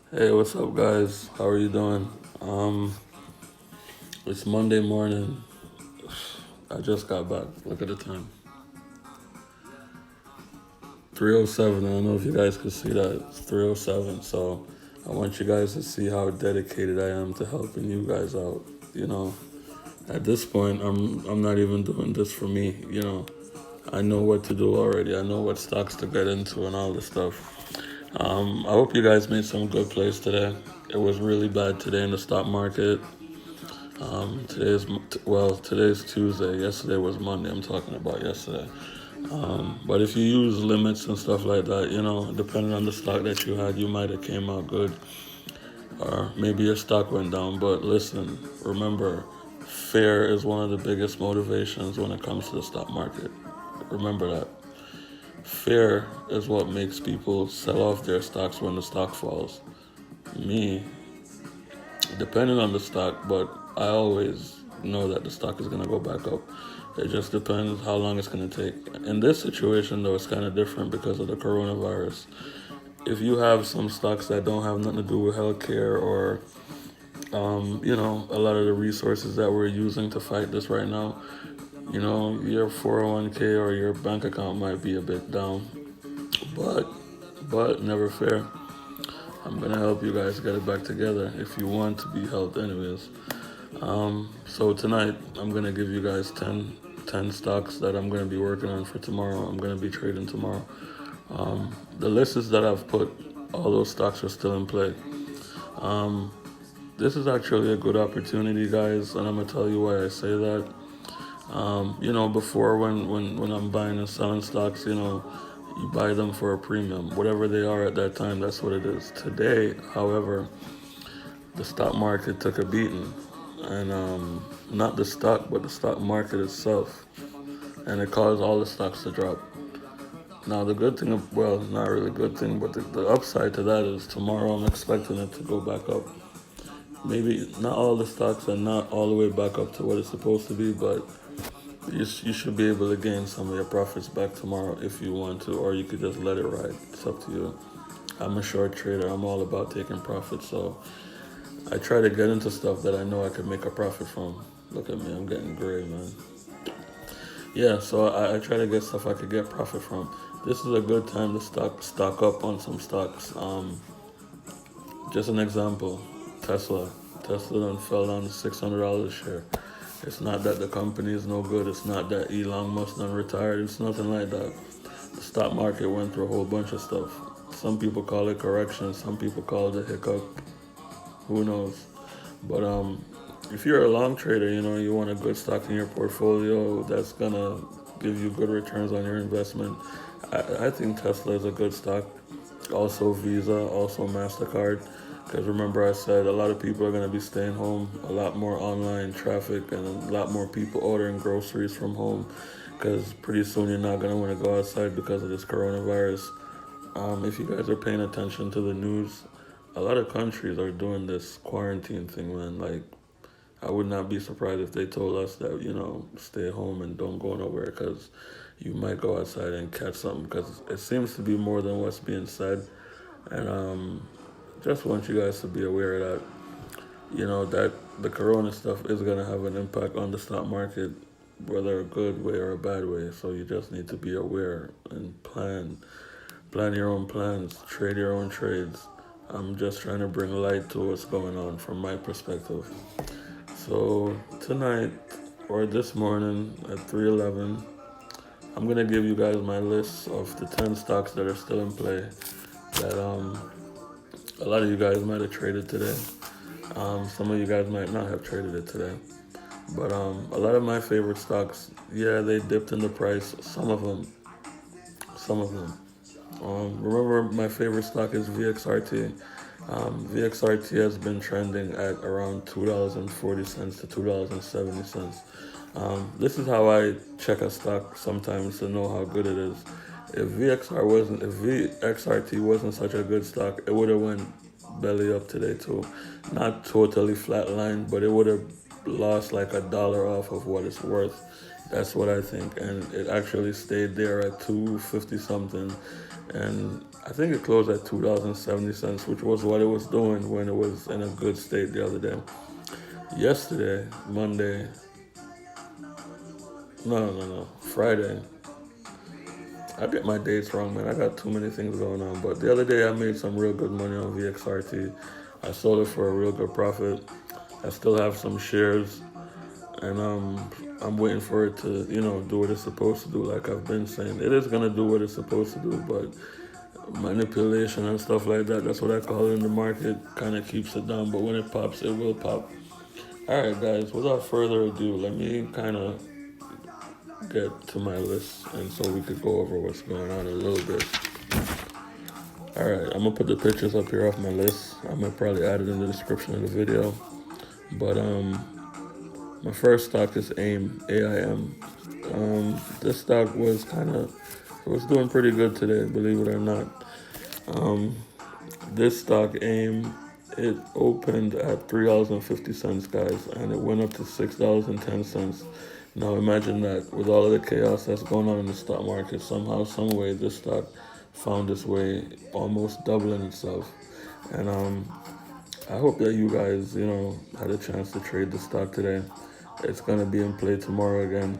Hey, what's up, guys? How are you doing? It's Monday morning. I just got back. Look at the time. 3:07. I don't know if you guys could see that. It's 3:07. So I want you guys to see how dedicated I am to helping you guys out. You know, at this point, I'm not even doing this for me. I know what to do already. I know what stocks to get into and all this stuff. I hope you guys made some good plays today. It was really bad today in the stock market. Today's Tuesday. Yesterday was Monday. I'm talking about yesterday. But if you use limits and stuff like that, depending on the stock that you had, you might have came out good, or maybe your stock went down. But listen, remember, fear is one of the biggest motivations when it comes to the stock market. Remember that. Fear is what makes people sell off their stocks when the stock falls. Me, depending on the stock, but I always know that the stock is going to go back up. It just depends how long it's going to take. In this situation, though, it's kind of different because of the coronavirus. If you have some stocks that don't have nothing to do with healthcare or, a lot of the resources that we're using to fight this right now, your 401k or your bank account might be a bit down. But, but never fear. I'm going to help you guys get it back together if you want to be helped anyways. So tonight, I'm going to give you guys 10 stocks that I'm going to be working on for tomorrow. I'm going to be trading tomorrow. The lists that I've put, all those stocks are still in play. This is actually a good opportunity, guys, and I'm going to tell you why I say that. Before when I'm buying and selling stocks, you buy them for a premium. Whatever they are at that time, that's what it is. Today, however, the stock market took a beating. And not the stock, but the stock market itself. And it caused all the stocks to drop. Now, the good thing, well, not really good thing, but the upside to that is tomorrow I'm expecting it to go back up. Maybe not all the stocks are not all the way back up to what it's supposed to be, but you should be able to gain some of your profits back tomorrow if you want to, or you could just let it ride. It's up to you. I'm a short trader. I'm all about taking profits, so I try to get into stuff that I know I can make a profit from. Look at me, I'm getting gray, man. Yeah, so I try to get stuff I could get profit from. This is a good time to stock up on some stocks. Just an example, Tesla. Tesla done fell down to $600 a share. It's not that the company is no good. It's not that Elon Musk done retired. It's nothing like that. The stock market went through a whole bunch of stuff. Some people call it correction. Some people call it a hiccup. Who knows? But if you're a long trader, you want a good stock in your portfolio that's gonna give you good returns on your investment. I think Tesla is a good stock. Also Visa, also MasterCard. Because remember I said a lot of people are gonna be staying home, a lot more online traffic, and a lot more people ordering groceries from home. Because pretty soon you're not gonna want to go outside because of this coronavirus. If you guys are paying attention to the news, a lot of countries are doing this quarantine thing, man. Like, I would not be surprised if they told us that, stay home and don't go nowhere because you might go outside and catch something because it seems to be more than what's being said. And just want you guys to be aware that, that the corona stuff is going to have an impact on the stock market, whether a good way or a bad way. So you just need to be aware and plan your own plans, trade your own trades. I'm just trying to bring light to what's going on from my perspective. So tonight or this morning at 3:11, I'm gonna give you guys my list of the 10 stocks that are still in play that a lot of you guys might have traded today. Some of you guys might not have traded it today. But a lot of my favorite stocks, yeah, they dipped in the price. Some of them. Remember, my favorite stock is VXRT. VXRT has been trending at around $2.40 to $2.70. This is how I check a stock sometimes to know how good it is. If VXRT wasn't such a good stock, it would have went belly up today too. Not totally flatlined, but it would have lost like $1 off of what it's worth. That's what I think, and it actually stayed there at 250 something, and I think it closed at $2.70, which was what it was doing when it was in a good state the other day. Yesterday, Monday, no, Friday. I get my dates wrong, man. I got too many things going on. But the other day, I made some real good money on vxrt. I sold it for a real good profit. I still have some shares, and I'm waiting for it to, do what it's supposed to do. Like I've been saying, it is gonna do what it's supposed to do, but manipulation and stuff like that, that's what I call it in the market, kind of keeps it down. But when it pops, it will pop. All right, guys, without further ado, let me kind of get to my list, and so we could go over what's going on a little bit. All right, I'm gonna put the pictures up here off my list. I'm gonna probably add it in the description of the video. But my first stock is AIM, AIM. This stock was it was doing pretty good today, believe it or not. This stock AIM, it opened at $3.50, guys, and it went up to $6.10. Now imagine that with all of the chaos that's going on in the stock market, somehow, some way, this stock found its way almost doubling itself. And I hope that you guys, had a chance to trade the stock today. It's gonna be in play tomorrow again.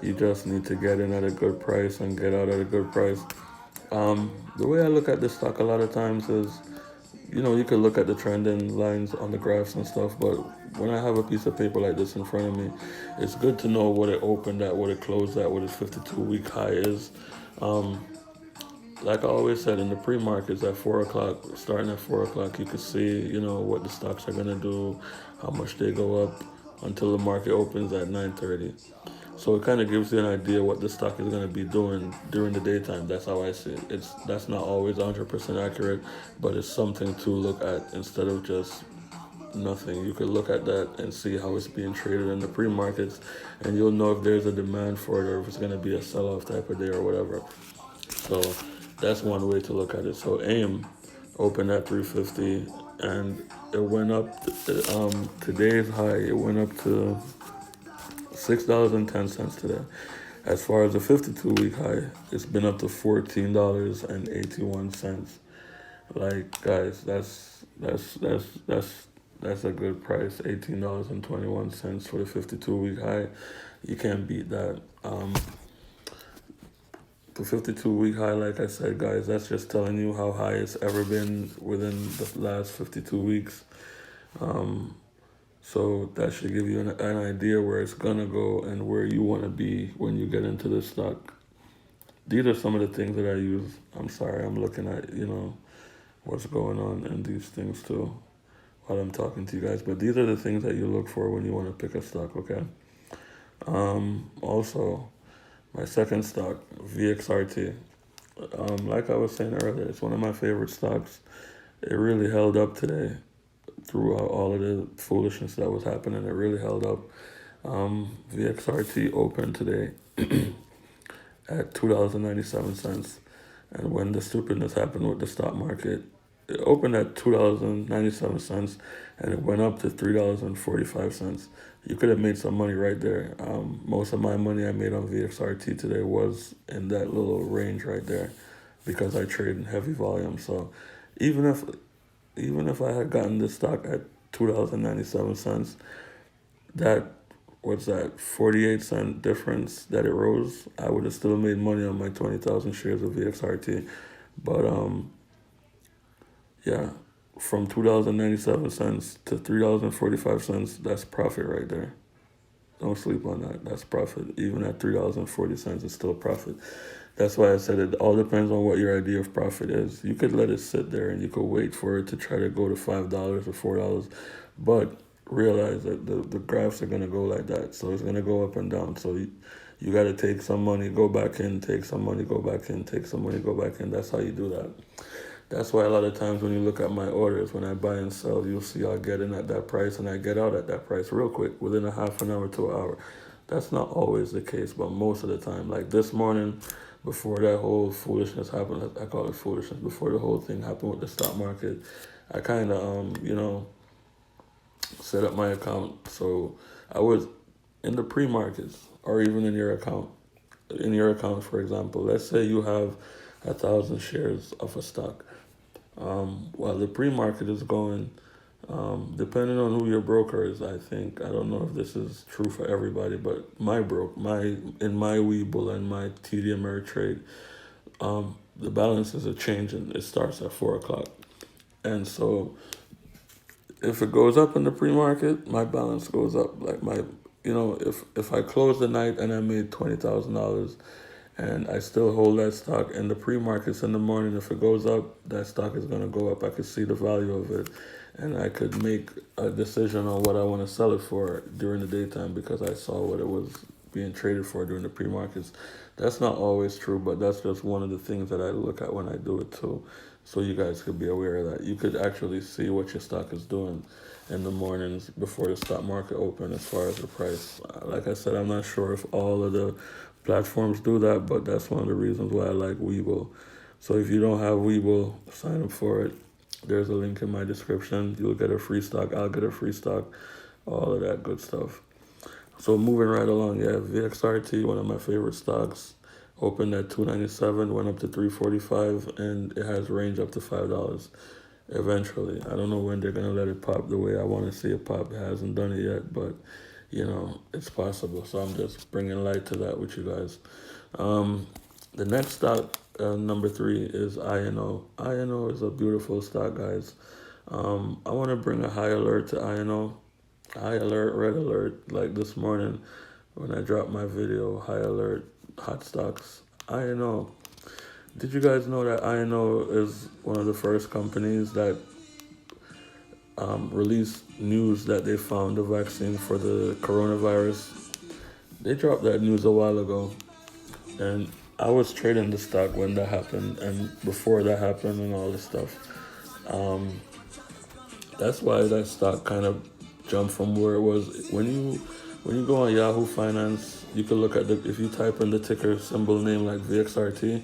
You just need to get in at a good price and get out at a good price. The way I look at this stock a lot of times is, you could look at the trending lines on the graphs and stuff, but when I have a piece of paper like this in front of me, it's good to know what it opened at, what it closed at, what its 52-week high is. Like I always said, in the pre-markets at 4 o'clock, starting at 4 o'clock, you can see, what the stocks are going to do, how much they go up until the market opens at 9:30. So it kind of gives you an idea what the stock is going to be doing during the daytime. That's how I see it. That's not always 100% accurate, but it's something to look at instead of just nothing. You could look at that and see how it's being traded in the pre-markets, and you'll know if there's a demand for it or if it's going to be a sell-off type of day or whatever. So that's one way to look at it. So AIM opened at 350, and it went up. Today's high, it went up to $6.10 today. As far as the 52-week high, it's been up to $14.81. Like, guys, that's a good price. $18.21 for the 52-week high. You can't beat that. The 52-week high, like I said, guys, that's just telling you how high it's ever been within the last 52 weeks. So that should give you an idea where it's going to go and where you want to be when you get into this stock. These are some of the things that I use. I'm sorry, I'm looking at, what's going on in these things too while I'm talking to you guys. But these are the things that you look for when you want to pick a stock, okay? Also, my second stock, vxrt. Like I was saying earlier, it's one of my favorite stocks. It really held up today throughout all of the foolishness that was happening. It really held up. vxrt opened today at $2.97. And when the stupidness happened with the stock market, it opened at $2.97 and it went up to $3.45. You could have made some money right there. Most of my money I made on vxrt today was in that little range right there because I trade in heavy volume. So even if I had gotten this stock at $2.97, that, what's that, 48-cent difference that it rose, I would have still made money on my 20,000 shares of vxrt. But yeah, from $2.97 to $3.45, that's profit right there. Don't sleep on that. That's profit. Even at $3.40, it's still profit. That's why I said it all depends on what your idea of profit is. You could let it sit there and you could wait for it to try to go to $5 or $4, but realize that the graphs are going to go like that. So it's going to go up and down. So you got to take some money, go back in, take some money, go back in, take some money, go back in. That's how you do that. That's why a lot of times when you look at my orders, when I buy and sell, you'll see I get in at that price and I get out at that price real quick, within a half an hour to an hour. That's not always the case, but most of the time. Like this morning, before that whole foolishness happened, I call it foolishness, before the whole thing happened with the stock market, I kind of, set up my account. So I was in the pre-markets or even in your account. In your account, for example, let's say you have 1,000 shares of a stock. While the pre-market is going, depending on who your broker is, I think, I don't know if this is true for everybody, but in my Webull and my TD Ameritrade, the balances are changing. It starts at 4 o'clock. And so if it goes up in the pre-market, my balance goes up. Like if I close the night and I made $20,000 and I still hold that stock in the pre-markets in the morning, if it goes up, that stock is going to go up. I could see the value of it, and I could make a decision on what I want to sell it for during the daytime because I saw what it was being traded for during the pre-markets. That's not always true, but that's just one of the things that I look at when I do it too. So you guys could be aware of that. You could actually see what your stock is doing in the mornings before the stock market open as far as the price. Like I said, I'm not sure if all of the platforms do that, but that's one of the reasons why I like Webull. So if you don't have Webull, sign up for it. There's a link in my description. You'll get a free stock. I'll get a free stock. All of that good stuff. So moving right along, yeah, vxrt, one of my favorite stocks, opened at $2.97, went up to $3.45, and it has range up to $5 eventually. I don't know when they're gonna let it pop the way I want to see it pop. It hasn't done it yet, but it's possible. So I'm just bringing light to that with you guys. The next stock, number 3, is INO. INO is a beautiful stock, guys. I want to bring a high alert to INO. High alert, red alert, like this morning when I dropped my video, high alert, hot stocks. INO. Did you guys know that INO is one of the first companies that released news that they found a vaccine for the coronavirus? They dropped that news a while ago, and I was trading the stock when that happened and before that happened and all this stuff. That's why that stock kind of jumped from where it was. When you go on Yahoo Finance, you can look at if you type in the ticker symbol name like VXRT,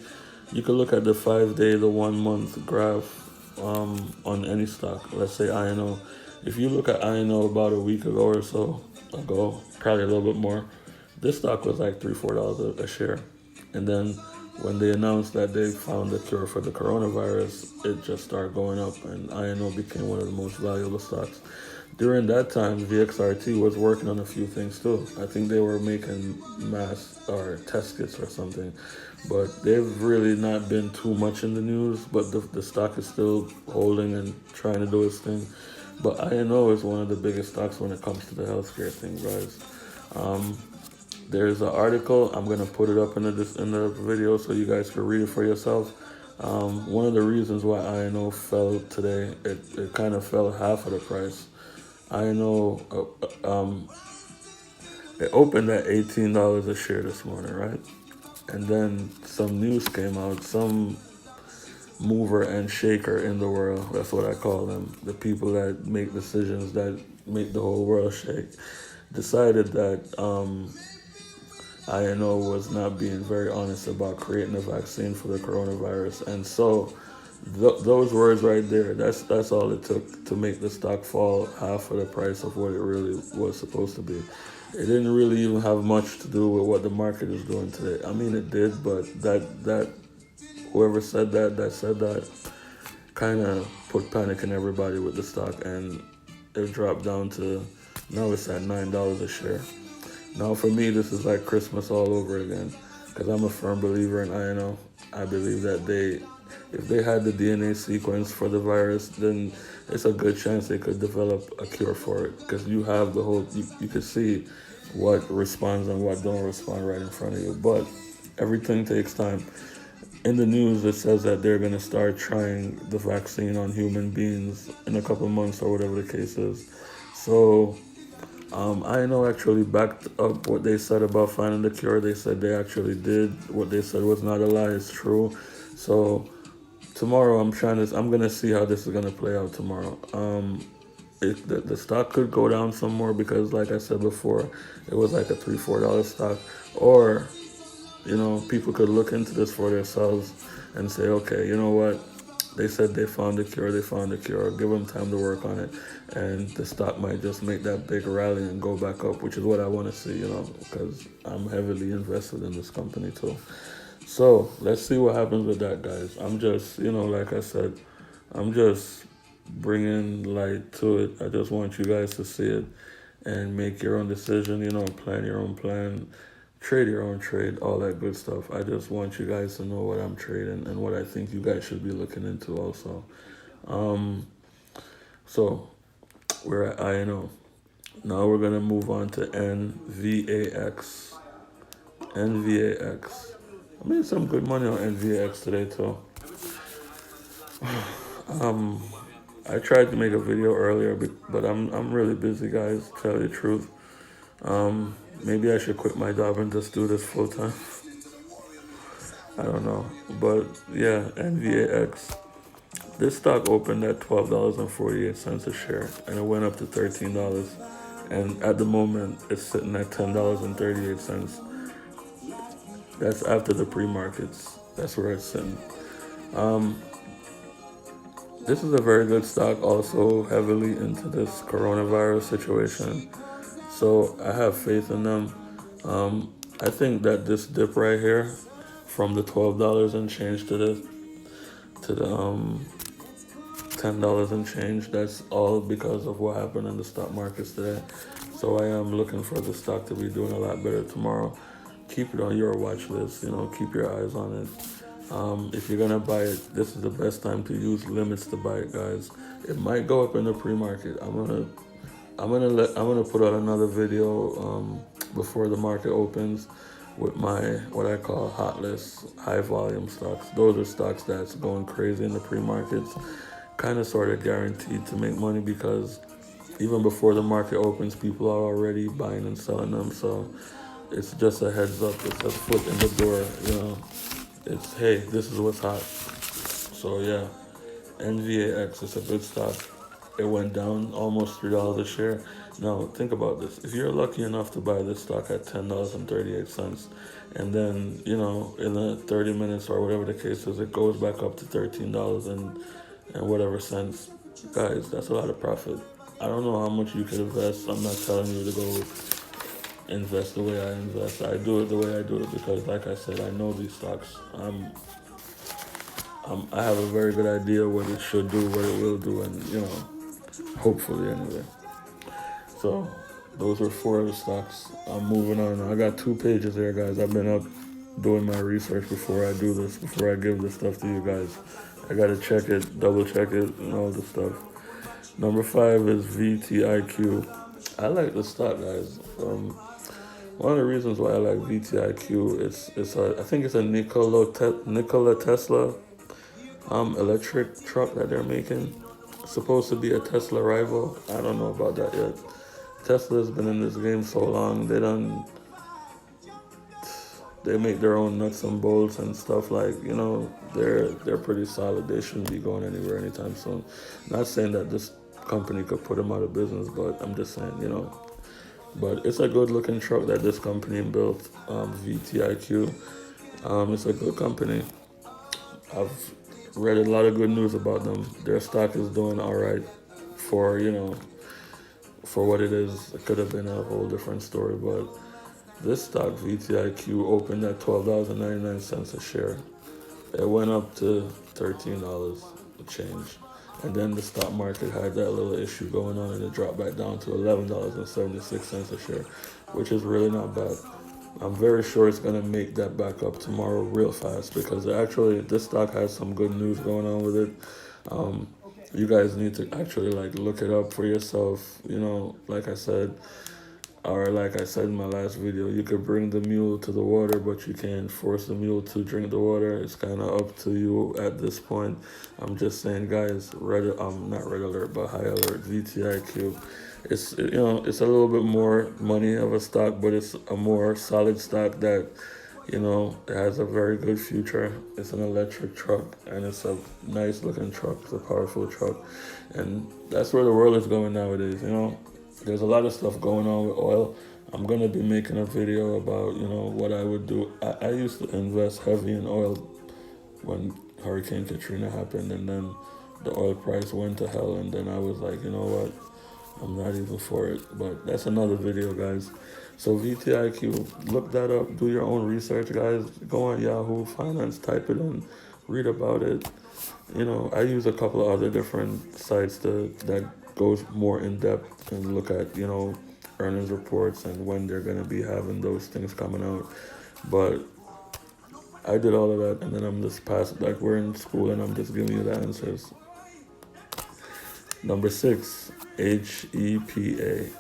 you can look at the 5-day, the 1 month graph on any stock. Let's say INO. If you look at INO about a week ago or so ago, probably a little bit more, this stock was like $3-4 a share. And then when they announced that they found a cure for the coronavirus, it just started going up, and INO became one of the most valuable stocks. During that time, VXRT was working on a few things too. I think they were making mass or test kits or something, but they've really not been too much in the news, but the stock is still holding and trying to do its thing. But INO is one of the biggest stocks when it comes to the healthcare thing, guys. There's an article. I'm gonna put it up in the video so you guys can read it for yourself. One of the reasons why INO fell today, it kind of fell half of the price. INO, it opened at $18 a share this morning, right? And then some news came out. Some mover and shaker in the world, that's what I call them, the people that make decisions that make the whole world shake, decided that INO was not being very honest about creating a vaccine for the coronavirus. And so those words right there, that's all it took to make the stock fall half of the price of what it really was supposed to be. It didn't really even have much to do with what the market is doing today. I mean, it did, but that whoever said that kind of put panic in everybody with the stock, and it dropped down to, now it's at $9 a share. Now for me, this is like Christmas all over again, because I'm a firm believer in INO. I believe that if they had the DNA sequence for the virus, then it's a good chance they could develop a cure for it, because you have you could see what responds and what don't respond right in front of you. But everything takes time. In the news, it says that they're going to start trying the vaccine on human beings in a couple months or whatever the case is. So INO actually backed up what they said about finding the cure. They said they actually did. What they said was not a lie, it's true. So tomorrow I'm going to see how this is going to play out tomorrow. The stock could go down some more because, like I said before, it was like a $3-4 stock. Or, people could look into this for themselves and say, okay, you know what? They said they found a cure. Give them time to work on it. And the stock might just make that big rally and go back up, which is what I want to see, because I'm heavily invested in this company too. So let's see what happens with that, guys. I'm just, like I said, I'm just bringing light to it. I just want you guys to see it and make your own decision, plan your own plan, trade your own trade, all that good stuff. I just want you guys to know what I'm trading and what I think you guys should be looking into also. Um, so we're at INO. Now we're gonna move on to NVAX. NVAX. I made some good money on NVAX today too. Um, I tried to make a video earlier, but I'm really busy, guys. To tell you the truth. Maybe I should quit my job and just do this full time. I don't know, but yeah, NVAX. This stock opened at $12.48 a share, and it went up to $13. And at the moment, it's sitting at $10.38. That's after the pre-markets. That's where it's sitting. Um, this is a very good stock, also heavily into this coronavirus situation. So I have faith in them. I think that this dip right here, from the $12 and change to the $10 and change, that's all because of what happened in the stock markets today. So I am looking for the stock to be doing a lot better tomorrow. Keep it on your watch list. Keep your eyes on it. If you're gonna buy it, this is the best time to use limits to buy it, guys. It might go up in the pre-market. I'm gonna put out another video before the market opens with my what I call hot list, high volume stocks. Those are stocks that's going crazy in the pre-markets, kind of sort of guaranteed to make money because even before the market opens, people are already buying and selling them. So it's just a heads up. It's a foot in the door. It's, hey, this is what's hot. So yeah, NVAX is a good stock. It went down almost $3 a share. Now think about this: if you're lucky enough to buy this stock at $10.38, and then in the 30 minutes or whatever the case is, it goes back up to $13 and whatever cents, guys, that's a lot of profit. I don't know how much you could invest. I'm not telling you to go invest the way I invest. I do it the way I do it because, like I said, I know these stocks. I have a very good idea what it should do, what it will do, and hopefully anyway. So those are four of the stocks. I'm moving on. I got 2 pages there, guys. I've been up doing my research before I do this, before I give this stuff to you guys. I gotta check it, double check it, and all this stuff. Number 5 is vtiq. I like the stock, guys. One of the reasons why I like vtiq I think it's a Nikola Tesla electric truck that they're making. It's supposed to be a Tesla rival. I don't know about that yet. Tesla's been in this game so long. They make their own nuts and bolts and stuff, like they're pretty solid. They shouldn't be going anywhere anytime soon. Not saying that this company could put them out of business, but I'm just saying. But it's a good looking truck that this company built, vtiq. It's a good company. I've read a lot of good news about them. Their stock is doing all right for for what it is. It could have been a whole different story, but this stock vtiq opened at $12.99 a share. It went up to $13 a change, and then the stock market had that little issue going on, and it dropped back down to $11.76 a share, which is really not bad. I'm very sure it's going to make that back up tomorrow real fast because actually this stock has some good news going on with it. You guys need to actually look it up for yourself. Like I said, or like I said in my last video, you could bring the mule to the water, but you can't force the mule to drink the water. It's kind of up to you at this point. I'm just saying, guys, not red alert, but high alert, vtiq. It's a little bit more money of a stock, but it's a more solid stock that, it has a very good future. It's an electric truck, and it's a nice looking truck. It's a powerful truck, and that's where the world is going nowadays. There's a lot of stuff going on with oil. I'm gonna be making a video about what I would do. I used to invest heavy in oil when Hurricane Katrina happened, and then the oil price went to hell, and then I was like, you know what? I'm not even for it, but that's another video, guys. So vtiq, look that up, do your own research, guys. Go on Yahoo Finance, type it in, read about it. You know, I use a couple of other different sites that goes more in depth and look at, you know, earnings reports and when they're going to be having those things coming out. But I did all of that, and then I'm just passing, like we're in school, and I'm just giving you the answers. Number 6, HEPA.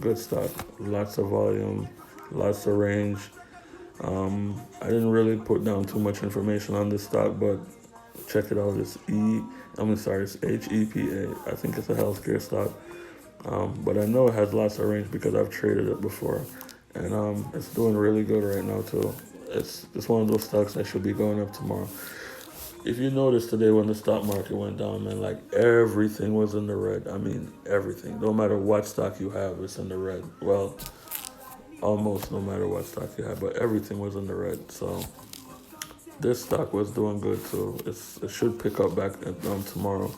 Good stock. Lots of volume, lots of range. I didn't really put down too much information on this stock, but check it out. It's it's HEPA. I think it's a healthcare stock. But I know it has lots of range because I've traded it before, and it's doing really good right now too. It's one of those stocks that should be going up tomorrow. If you notice today when the stock market went down, man, like everything was in the red. I mean, everything. No matter what stock you have, it's in the red. Well, almost no matter what stock you have, but everything was in the red. So this stock was doing good too. It should pick up back tomorrow.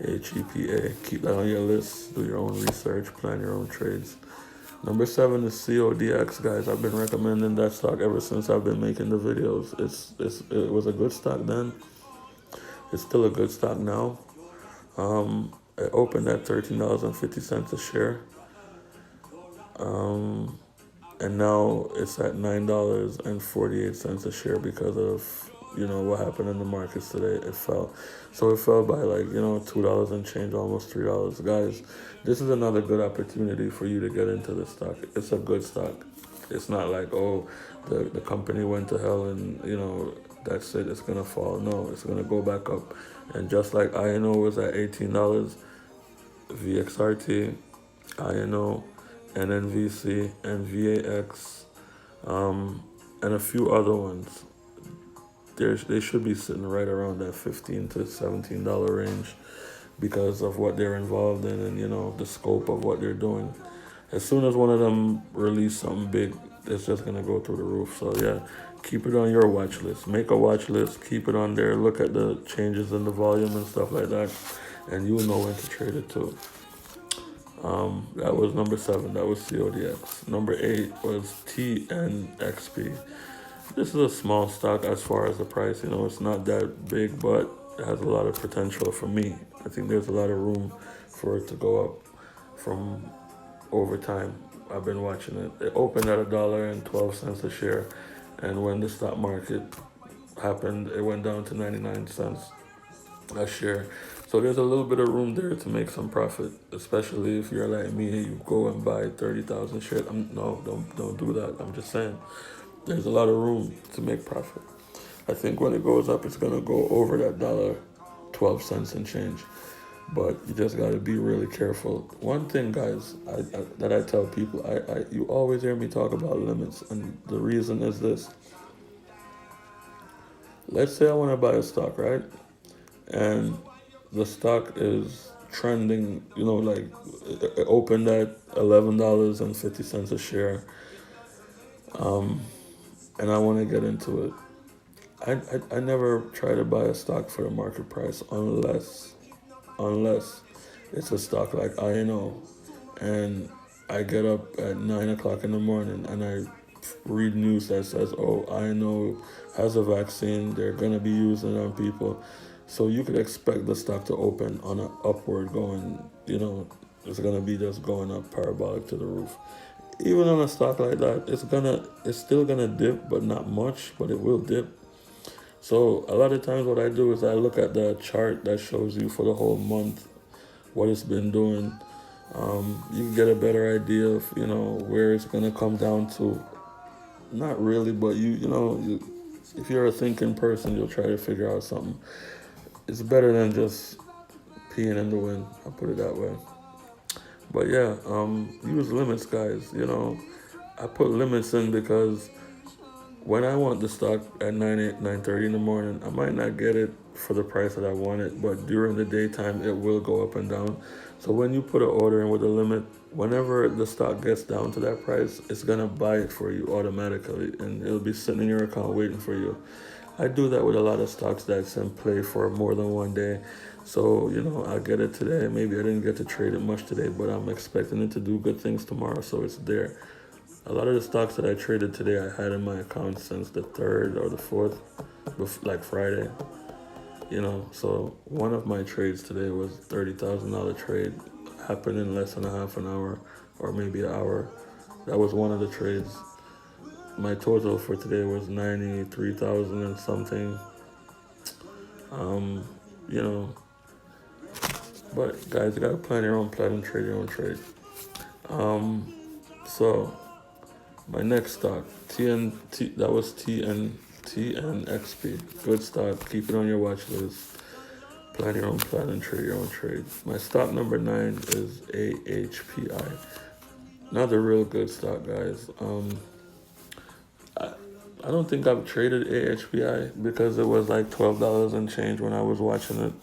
HEPA. Keep that on your list. Do your own research. Plan your own trades. Number 7 is codx, guys. I've been recommending that stock ever since I've been making the videos. It was a good stock then. It's still a good stock now. It opened at $13.50 a share. And now it's at $9.48 a share because of, you know, what happened in the markets today. It fell. So it fell by like, you know, $2 and change, almost $3. Guys, this is another good opportunity for you to get into this stock. It's a good stock. It's not like, oh, the company went to hell and, you know, that's it, it's going to fall. No, it's going to go back up. And just like INO was at $18, vxrt, INO, NNVC, and VAX, and a few other ones, they should be sitting right around that $15 to $17 range because of what they're involved in and, you know, the scope of what they're doing. As soon as one of them release something big, it's just going to go through the roof. So, yeah, keep it on your watch list. Make a watch list. Keep it on there. Look at the changes in the volume and stuff like that, and you'll know when to trade it too. That was number 7. That was CODX. Number 8 was tnxp. This is a small stock as far as the price. You know, it's not that big, but it has a lot of potential for me. I think there's a lot of room for it to go up from over time. I've been watching it. It opened at $1.12 a share, and when the stock market happened, it went down to 99 cents a share. So there's a little bit of room there to make some profit, especially if you're like me and you go and buy 30,000 shares. No, don't do that. I'm just saying there's a lot of room to make profit. I think when it goes up, it's gonna go over that $1.12 and change. But you just gotta be really careful. One thing, guys, that I tell people, you always hear me talk about limits, and the reason is this. Let's say I want to buy a stock, right? And the stock is trending, you know, like it opened at $11.50 a share, and I want to get into it. I never try to buy a stock for the market price unless it's a stock like INO, and I get up at 9 o'clock in the morning and I read news that says, oh, INO has a vaccine, they're going to be using it on people. So you could expect the stock to open on an upward going, you know, it's going to be just going up parabolic to the roof. Even on a stock like that, it's still going to dip, but not much, but it will dip. So a lot of times what I do is I look at the chart that shows you for the whole month what it's been doing. You can get a better idea of, you know, where it's going to come down to. Not really, but if you're a thinking person, you'll try to figure out something. It's better than just peeing in the wind, I'll put it that way. But yeah, use limits, guys. You know, I put limits in because when I want the stock at 9:30 in the morning, I might not get it for the price that I want it, but during the daytime, it will go up and down. So when you put an order in with a limit, whenever the stock gets down to that price, it's going to buy it for you automatically, and it'll be sitting in your account waiting for you. I do that with a lot of stocks that's in play for more than one day. So, I get it today. Maybe I didn't get to trade it much today, but I'm expecting it to do good things tomorrow, so it's there. A lot of the stocks that I traded today, I had in my account since the 3rd or the 4th, like Friday. So one of my trades today was $30,000 trade, happened in less than a half an hour or maybe an hour. That was one of the trades. My total for today was 93,000 and something. Um, you know, but guys, you gotta plan your own plan and trade your own trade. So my next stock, TNT, that was TNXP. Good stock. Keep it on your watch list. Plan your own plan and trade your own trade. My stock number 9 is AHPI. Another real good stock, guys. I don't think I've traded AHPI because it was like $12 and change when I was watching it.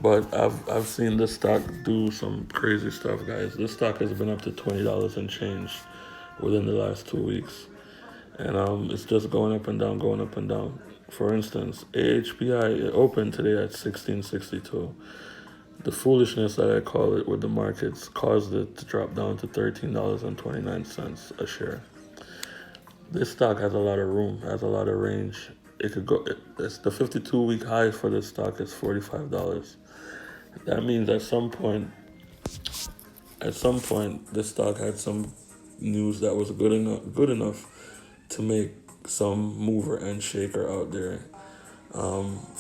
But I've seen this stock do some crazy stuff, guys. This stock has been up to $20 and change within the last 2 weeks. And it's just going up and down, going up and down. For instance, AHPI it opened today at 1662. The foolishness that I call it with the markets caused it to drop down to $13.29 a share. This stock has a lot of room, has a lot of range. It could go. It's the 52-week high for this stock is $45. That means at some point, this stock had some news that was good enough to make some mover and shaker out there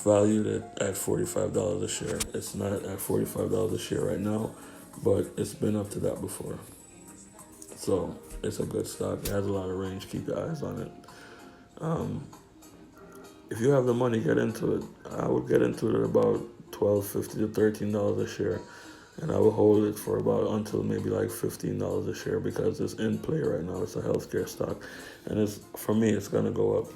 valued it at $45 a share. It's not at $45 a share right now, but it's been up to that before. So it's a good stock. It has a lot of range. Keep your eyes on it. If you have the money, get into it. I would get into it at about $12.50 to $13 a share, and I will hold it for about until maybe like $15 a share because it's in play right now. It's a healthcare stock, and for me, it's gonna go up.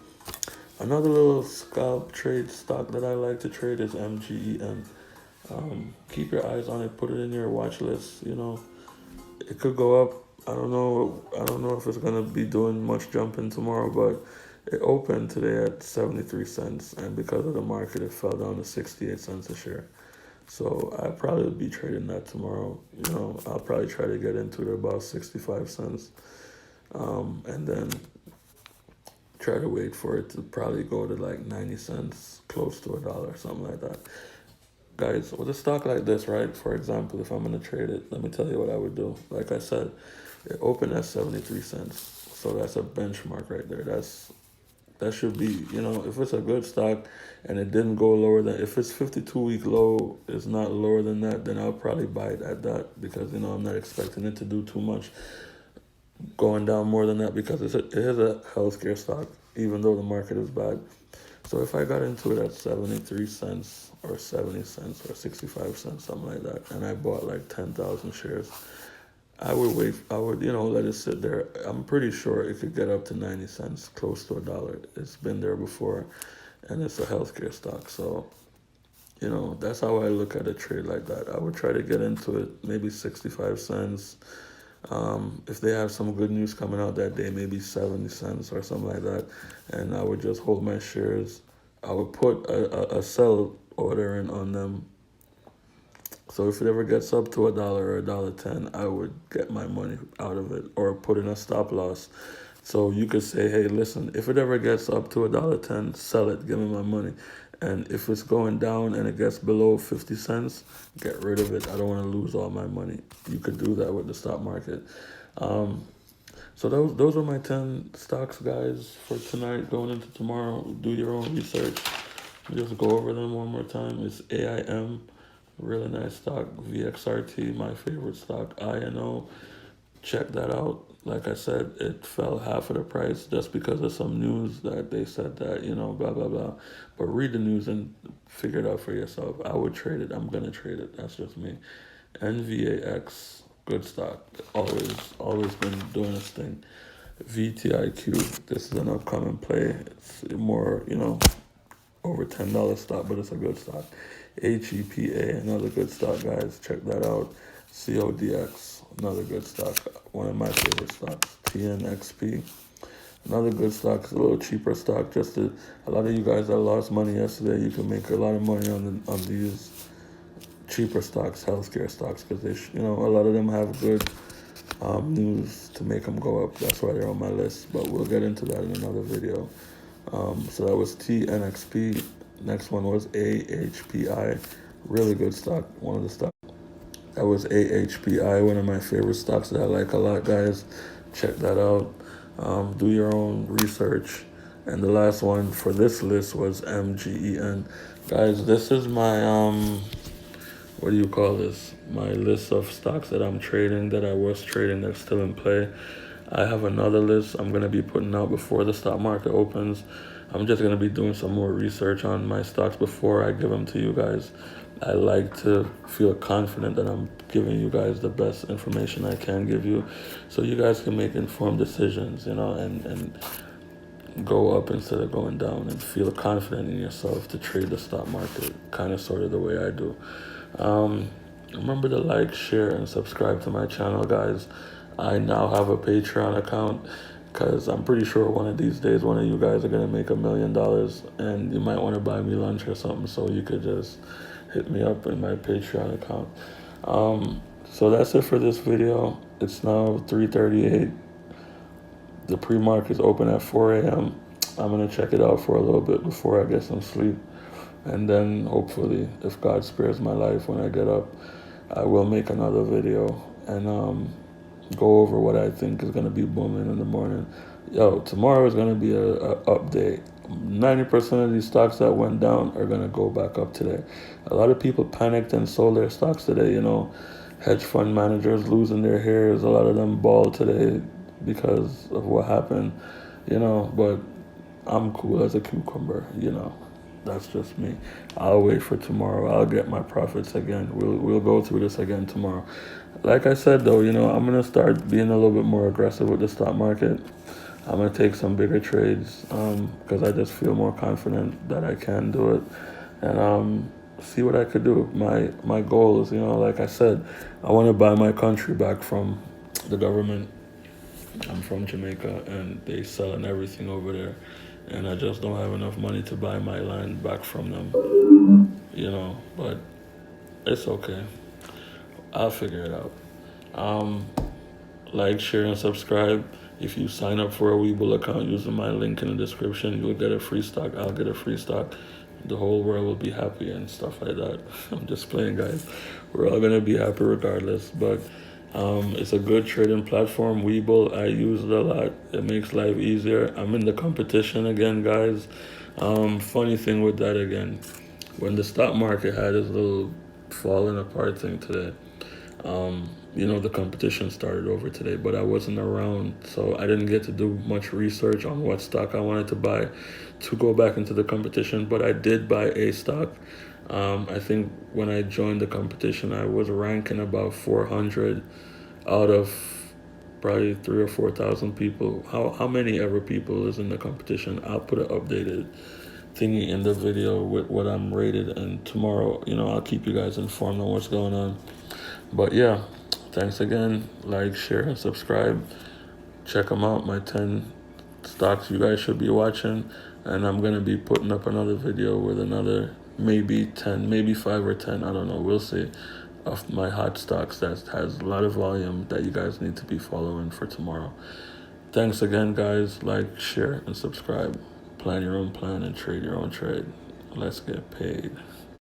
Another little scalp trade stock that I like to trade is MGEN. Keep your eyes on it. Put it in your watch list. It could go up. I don't know if it's gonna be doing much jumping tomorrow, but it opened today at 73 cents, and because of the market, it fell down to 68 cents a share. So I'll probably be trading that tomorrow. I'll probably try to get into it about 65 cents, and then try to wait for it to probably go to like 90 cents, close to $1, something like that. Guys, with a stock like this, right, for example, if I'm going to trade it, let me tell you what I would do. Like I said, it opened at 73 cents. So that's a benchmark right there. That should be, if it's a good stock and it didn't go lower than, if it's 52-week low is not lower than that, then I'll probably buy it at that because, I'm not expecting it to do too much going down more than that because it is a healthcare stock, even though the market is bad. So if I got into it at 73 cents or 70 cents or 65 cents, something like that, and I bought like 10,000 shares, I would wait. I would, let it sit there. I'm pretty sure it could get up to 90 cents, close to $1. It's been there before, and it's a healthcare stock. So, that's how I look at a trade like that. I would try to get into it, maybe 65 cents. If they have some good news coming out that day, maybe 70 cents or something like that, and I would just hold my shares. I would put a sell order in on them. So if it ever gets up to $1 or $1.10, I would get my money out of it or put in a stop loss. So you could say, hey, listen, if it ever gets up to $1.10, sell it, give me my money. And if it's going down and it gets below 50 cents, get rid of it. I don't want to lose all my money. You could do that with the stock market. So those are my 10 stocks, guys, for tonight. Going into tomorrow, do your own research. Just go over them one more time. It's AIM, really nice stock. vxrt, my favorite stock. INO, check that out. Like I said, it fell half of the price just because of some news that they said that, blah, blah, blah. But read the news and figure it out for yourself. I would trade it. I'm going to trade it. That's just me. nvax, good stock. Always been doing its thing. vtiq, this is an upcoming play. It's more, over $10 stock, but it's a good stock. hepa, another good stock, guys. Check that out. codx, another good stock. One of my favorite stocks. tnxp, another good stock. It's a little cheaper stock. A lot of you guys that lost money yesterday, you can make a lot of money on these cheaper stocks, healthcare stocks, because they, a lot of them have good news to make them go up. That's why they're on my list. But we'll get into that in another video. So that was tnxp. Next one was ahpi. Really good stock. One of the stocks. That was ahpi, one of my favorite stocks that I like a lot, guys. Check that out. Do your own research. And the last one for this list was mgen. Guys, this is my what do you call this? My list of stocks that I'm trading, that I was trading, that's still in play. I have another list I'm going to be putting out before the stock market opens. I'm just going to be doing some more research on my stocks before I give them to you guys. I like to feel confident that I'm giving you guys the best information I can give you, so you guys can make informed decisions, and go up instead of going down, and feel confident in yourself to trade the stock market, kind of sort of the way I do. Remember to like, share, and subscribe to my channel, guys. I now have a Patreon account, because I'm pretty sure one of these days one of you guys are going to make $1 million, and you might want to buy me lunch or something, so you could just hit me up in my Patreon account. So that's it for this video. It's now 3:38. The pre-market is open at 4 a.m. I'm going to check it out for a little bit before I get some sleep. And then hopefully, if God spares my life when I get up, I will make another video and go over what I think is going to be booming in the morning. Yo, tomorrow is going to be a update. 90% of these stocks that went down are going to go back up today. A lot of people panicked and sold their stocks today, Hedge fund managers losing their hairs. A lot of them balled today because of what happened, but I'm cool as a cucumber, That's just me. I'll wait for tomorrow. I'll get my profits again. We'll go through this again tomorrow. Like I said, though, I'm going to start being a little bit more aggressive with the stock market. I'm going to take some bigger trades because I just feel more confident that I can do it. And see what I could do. My goal is, like I said, I want to buy my country back from the government. I'm from Jamaica, and they selling everything over there. And I just don't have enough money to buy my land back from them, but it's okay. I'll figure it out. Like, share, and subscribe. If you sign up for a Webull account using my link in the description, you'll get a free stock. I'll get a free stock. The whole world will be happy and stuff like that. I'm just playing, guys. We're all going to be happy regardless, but it's a good trading platform. Webull, I use it a lot. It makes life easier. I'm in the competition again, guys. Funny thing with that again, when the stock market had its little falling apart thing today, the competition started over today, but I wasn't around, so I didn't get to do much research on what stock I wanted to buy to go back into the competition, but I did buy a stock. I think when I joined the competition, I was ranking about 400 out of probably 3,000 or 4,000 people. How many ever people is in the competition? I'll put an updated thingy in the video with what I'm rated, and tomorrow, I'll keep you guys informed on what's going on. But yeah, thanks again. Like, share, and subscribe. Check them out, my 10 stocks you guys should be watching. And I'm going to be putting up another video with another maybe 10, maybe 5 or 10, I don't know, we'll see, of my hot stocks that has a lot of volume that you guys need to be following for tomorrow. Thanks again, guys. Like, share, and subscribe. Plan your own plan and trade your own trade. Let's get paid.